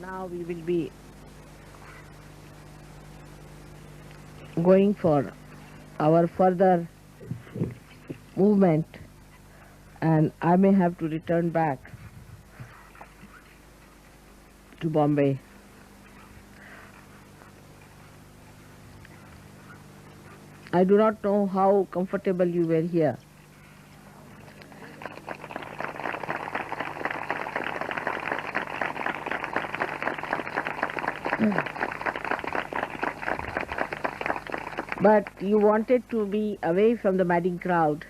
Now we will be going for our further movement, and I may have to return back to Bombay. I do not know how comfortable you were here. But you wanted to be away from the madding crowd,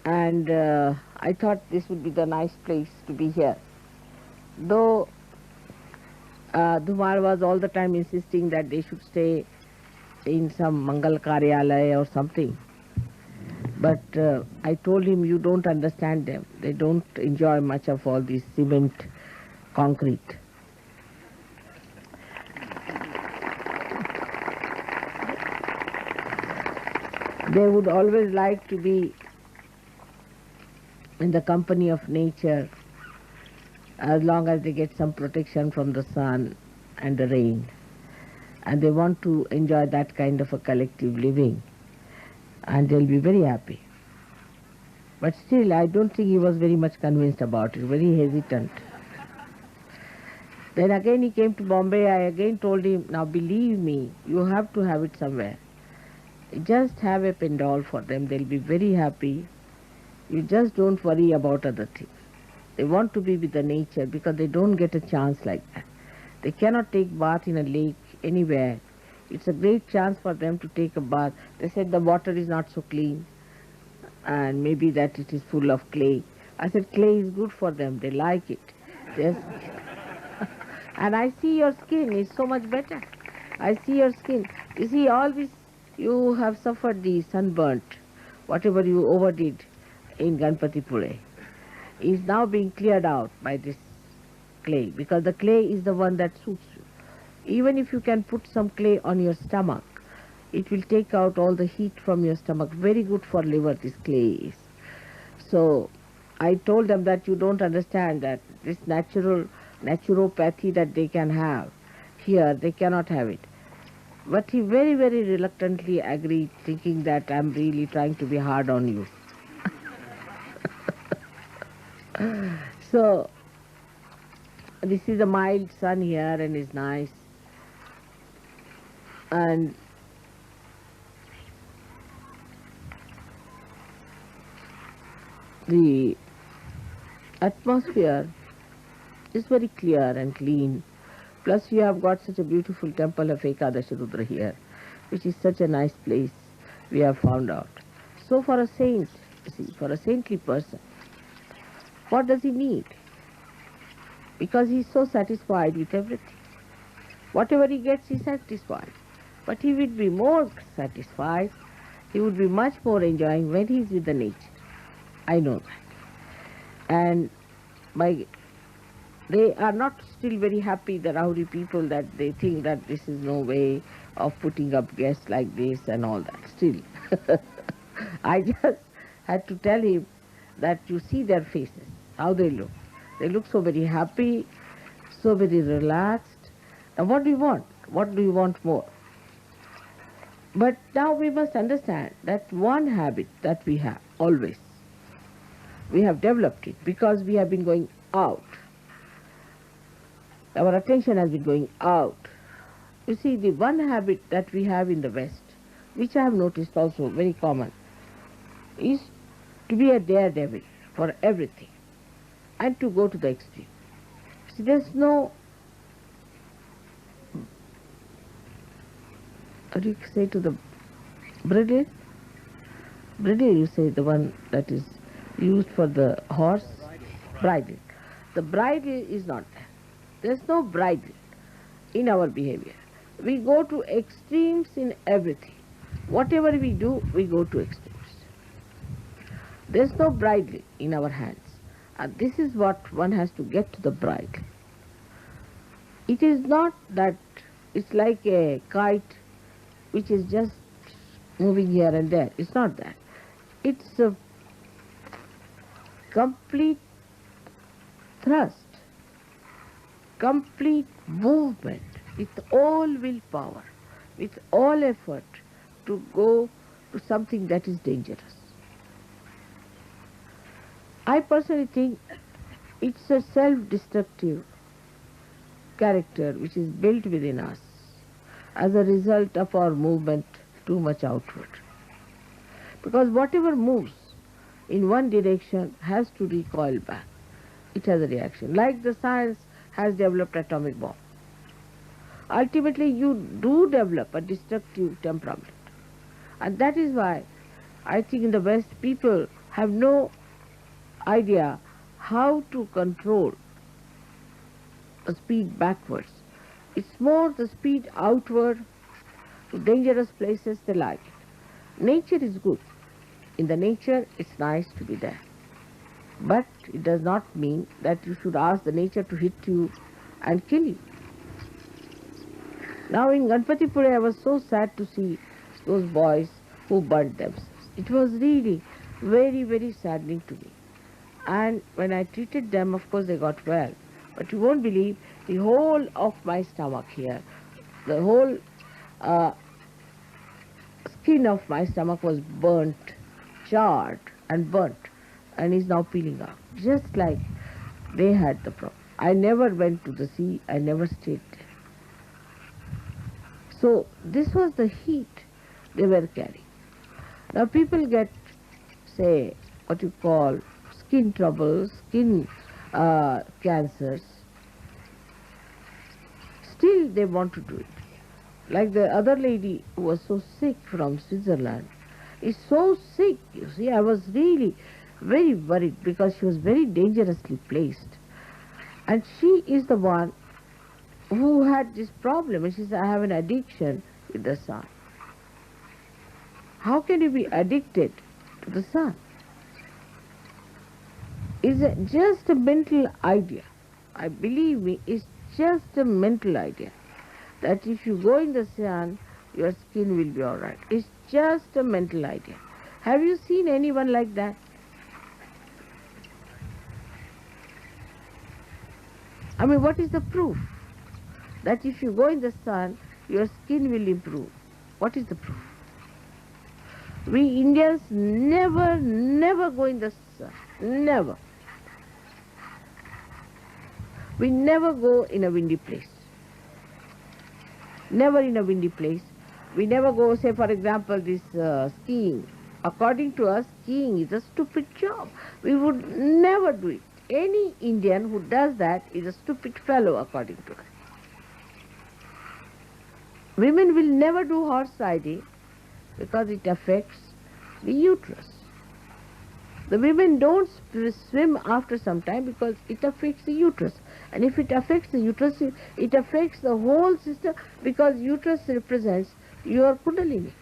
and I thought this would be the nice place to be here. Though Dhumar was all the time insisting that they should stay in some Mangal Karyalaya or something. But I told him, you don't understand them. They don't enjoy much of all this cement, concrete. They would always like to be in the company of nature as long as they get some protection from the sun and the rain. And they want to enjoy that kind of a collective living. And they'll be very happy. But still, I don't think he was very much convinced about it, very hesitant. Then again he came to Bombay. I again told him, now believe me, you have to have it somewhere. Just have a pendal for them. They'll be very happy. You just don't worry about other things. They want to be with the nature because they don't get a chance like that. They cannot take bath in a lake anywhere. It's a great chance for them to take a bath. They said the water is not so clean and maybe that it is full of clay. I said clay is good for them. They like it. Yes. And I see your skin is so much better. I see your skin. You see, all this, you have suffered the sunburnt, whatever you overdid in Ganpatipure, is now being cleared out by this clay, because the clay is the one that suits you. Even if you can put some clay on your stomach, it will take out all the heat from your stomach. Very good for liver, this clay is. So I told them that you don't understand that this naturopathy that they can have here, they cannot have it. But he very, very reluctantly agreed, thinking that I'm really trying to be hard on you. So this is a mild sun here and is nice. And the atmosphere is very clear and clean. Plus you have got such a beautiful temple of Ekadashi Rudra here, which is such a nice place we have found out. So for a saint, see, for a saintly person, what does he need? Because he is so satisfied with everything. Whatever he gets, he is satisfied. But he would be more satisfied, he would be much more enjoying when he is with the nature. I know that. And they are not still very happy, the rowdy people, that they think that this is no way of putting up guests like this and all that. Still, I just had to tell him that you see their faces, how they look. They look so very happy, so very relaxed. And what do you want? What do you want more? But now we must understand that one habit that we have always, we have developed it because we have been going out. Our attention has been going out. You see, the one habit that we have in the West, which I have noticed also very common, is to be a daredevil for everything and to go to the extreme. See, there's no, what do you say to the bridle? Bridle, you say, the one that is used for the horse? Bridle. The bridle is not there. There's no bridle in our behavior. We go to extremes in everything. Whatever we do, we go to extremes. There's no bridle in our hands. And this is what one has to get to the bridle. It is not that it's like a kite which is just moving here and there. It's not that. It's a complete thrust. complete movement, with all willpower, with all effort to go to something that is dangerous. I personally think it's a self-destructive character which is built within us as a result of our movement too much outward. Because whatever moves in one direction has to recoil back. It has a reaction. Like the science has developed atomic bomb. Ultimately, you do develop a destructive temperament. And that is why I think in the West people have no idea how to control the speed backwards. It's more the speed outward to dangerous places they like it. Nature is good. In the nature, it's nice to be there. But it does not mean that you should ask the nature to hit you and kill you. Now in Ganpatipure, I was so sad to see those boys who burnt themselves. It was really very, very saddening to me. And when I treated them, of course they got well. But you won't believe, the whole of my stomach here, the whole skin of my stomach was burnt, charred and burnt, and is now peeling out, just like they had the problem. I never went to the sea, I never stayed there. So this was the heat they were carrying. Now people get, say, what you call skin troubles, skin cancers. Still they want to do it. Like the other lady who was so sick from Switzerland, is so sick, you see. I was really very worried because she was very dangerously placed. And she is the one who had this problem. And she said, I have an addiction with the sun. How can you be addicted to the sun? It's just a mental idea. I believe me, it's just a mental idea that if you go in the sun, your skin will be all right. It's just a mental idea. Have you seen anyone like that? I mean, what is the proof that if you go in the sun, your skin will improve? What is the proof? We Indians never go in the sun. Never. We never go in a windy place. Never in a windy place. We never go, say for example, this skiing. According to us, skiing is a stupid job. We would never do it. Any Indian who does that is a stupid fellow, according to us. Women will never do horse riding because it affects the uterus. The women don't swim after some time because it affects the uterus. And if it affects the uterus, it affects the whole system because uterus represents your kundalini.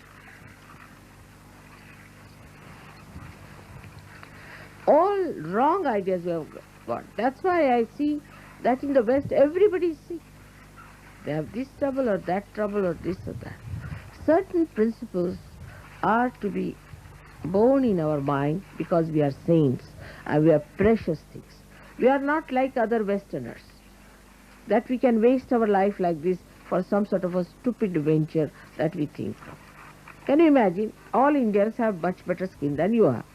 All wrong ideas we have got. That's why I see that in the West everybody is sick. They have this trouble or that trouble or this or that. Certain principles are to be born in our mind because we are saints and we are precious things. We are not like other Westerners, that we can waste our life like this for some sort of a stupid venture that we think of. Can you imagine? All Indians have much better skin than you have.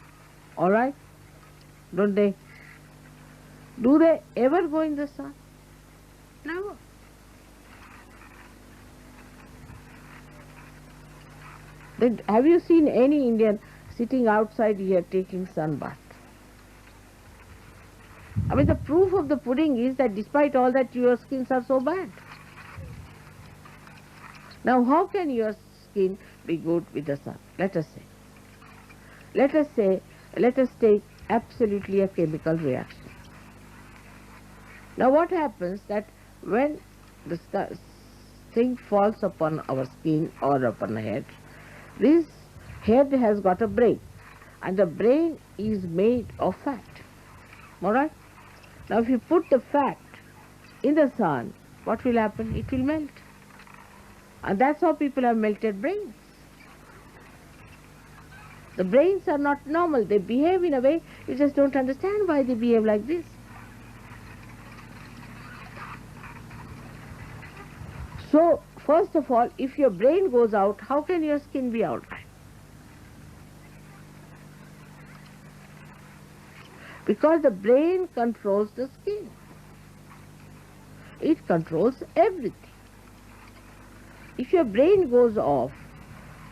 All right? Don't they? Do they ever go in the sun? Never. Then have you seen any Indian sitting outside here taking sun bath? I mean, the proof of the pudding is that despite all that, your skins are so bad. Now, how can your skin be good with the sun? Let us take absolutely a chemical reaction. Now, what happens that when the thing falls upon our skin or upon the head, this head has got a brain, and the brain is made of fat. All right? Now, if you put the fat in the sun, what will happen? It will melt. And that's how people have melted brains. The brains are not normal. They behave in a way you just don't understand why they behave like this. So, first of all, if your brain goes out, how can your skin be all right? Because the brain controls the skin. It controls everything. If your brain goes off,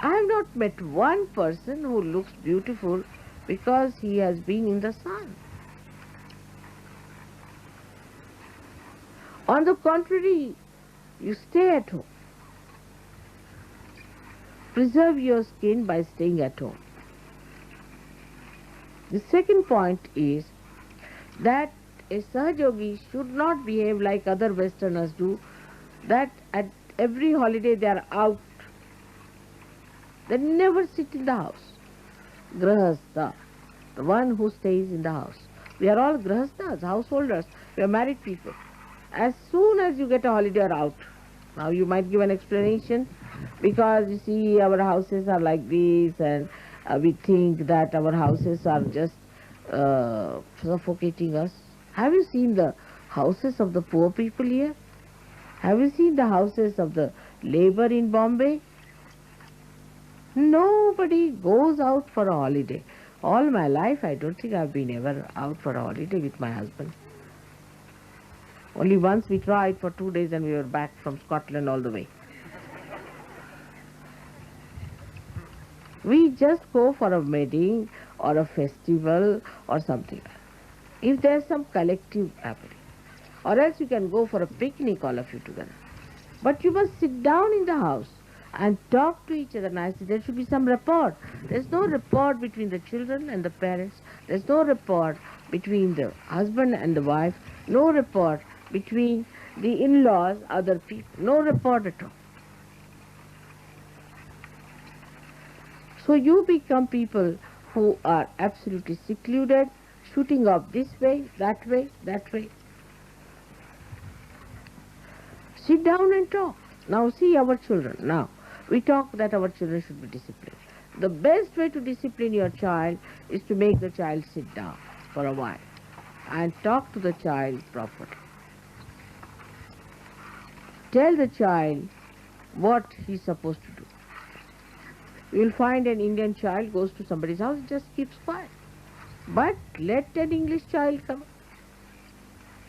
I have not met one person who looks beautiful because he has been in the sun. On the contrary, you stay at home. Preserve your skin by staying at home. The second point is that a Sahajogi should not behave like other Westerners do, that at every holiday they are out. They never sit in the house. Grahastha, the one who stays in the house. We are all Grahasthas, householders. We are married people. As soon as you get a holiday, you're out. Now you might give an explanation, because you see our houses are like this, and we think that our houses are just suffocating us. Have you seen the houses of the poor people here? Have you seen the houses of the labor in Bombay? Nobody goes out for a holiday. All my life, I don't think I've been ever out for a holiday with my husband. Only once we tried for 2 days and we were back from Scotland all the way. We just go for a wedding or a festival or something. If there's some collective happening. Or else you can go for a picnic, all of you together. But you must sit down in the house and talk to each other nicely. There should be some rapport. There's no rapport between the children and the parents. There's no rapport between the husband and the wife. No rapport between the in-laws, other people. No rapport at all. So you become people who are absolutely secluded, shooting off this way, that way, that way. Sit down and talk. Now see our children. Now, we talk that our children should be disciplined. The best way to discipline your child is to make the child sit down for a while and talk to the child properly. Tell the child what he's supposed to do. You will find an Indian child goes to somebody's house, just keeps quiet. But let an English child come.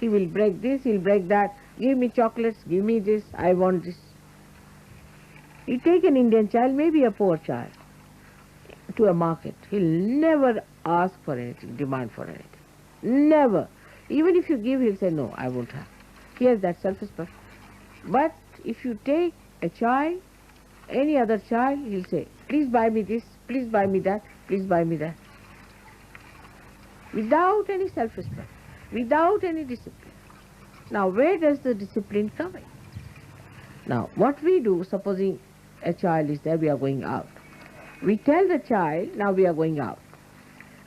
He will break this, he'll break that. Give me chocolates, give me this, I want this. You take an Indian child, maybe a poor child, to a market. He'll never ask for anything, demand for anything. Never. Even if you give, he'll say, no, I won't have. He has that self-respect. But if you take a child, any other child, he'll say, please buy me this, please buy me that, please buy me that. Without any self-respect, without any discipline. Now, where does the discipline come in? Now, what we do, supposing a child is there, we are going out. We tell the child, now we are going out.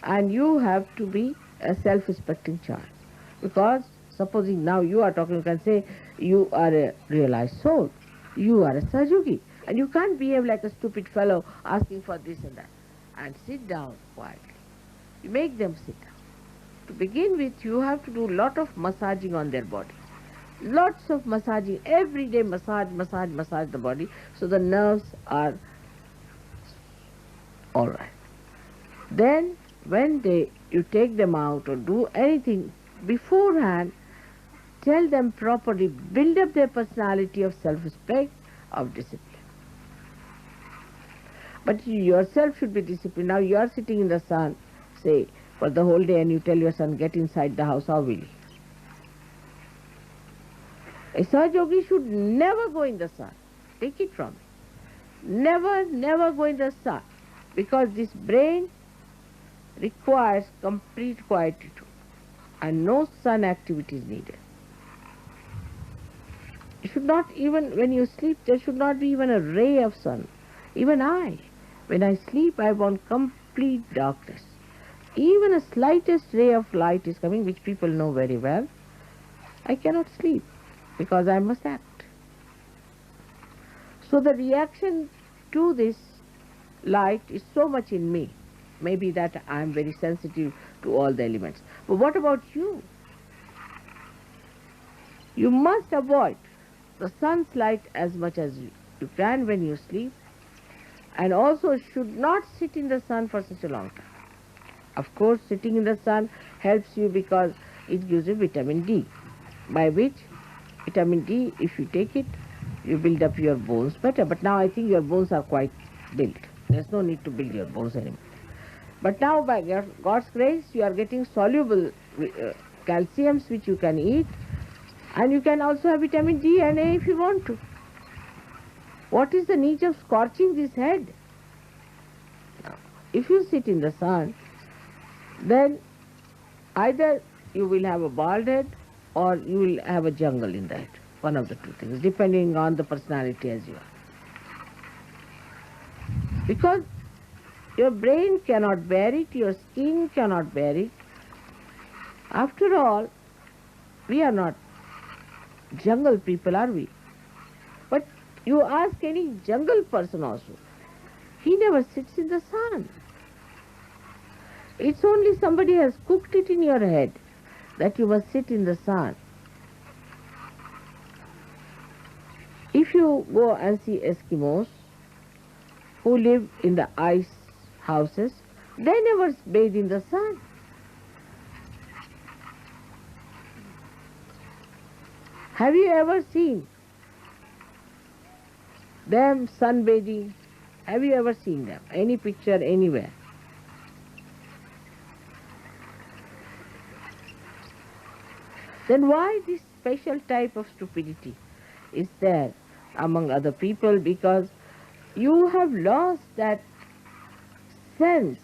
And you have to be a self-respecting child. Because supposing now you are talking, you can say, you are a realized soul. You are a Sahajogi. And you can't behave like a stupid fellow asking for this and that. And sit down quietly. You make them sit down. To begin with, you have to do a lot of massaging on their body. Lots of massaging. Every day massage the body, so the nerves are all right. Then when you take them out or do anything beforehand, tell them properly, build up their personality of self-respect, of discipline. But you yourself should be disciplined. Now you are sitting in the sun, say, for the whole day, and you tell your son, get inside the house, how will he? A Sahajogi should never go in the sun. Take it from me. Never, never go in the sun. Because this brain requires complete quietude and no sun activity is needed. It should not even, when you sleep, there should not be even a ray of sun. Even when I sleep, I want complete darkness. Even a slightest ray of light is coming, which people know very well, I cannot sleep because I must act. So the reaction to this light is so much in me. Maybe that I am very sensitive to all the elements. But what about you? You must avoid the sun's light as much as you can when you sleep, and also should not sit in the sun for such a long time. Of course, sitting in the sun helps you because it gives you vitamin D, by which vitamin D, if you take it, you build up your bones better. But now I think your bones are quite built. There's no need to build your bones anymore. But now by God's grace, you are getting soluble calciums which you can eat, and you can also have vitamin D and A if you want to. What is the need of scorching this head? Now, if you sit in the sun, then either you will have a bald head or you will have a jungle in the head. One of the two things, depending on the personality as you are. Because your brain cannot bear it, your skin cannot bear it. After all, we are not jungle people, are we? But you ask any jungle person also, he never sits in the sun. It's only somebody has cooked it in your head that you must sit in the sun. If you go and see Eskimos who live in the ice houses, they never bathe in the sun. Have you ever seen them sunbathing? Have you ever seen them? Any picture anywhere? Then why this special type of stupidity is there among other people? Because you have lost that sense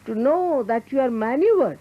to know that you are maneuvered.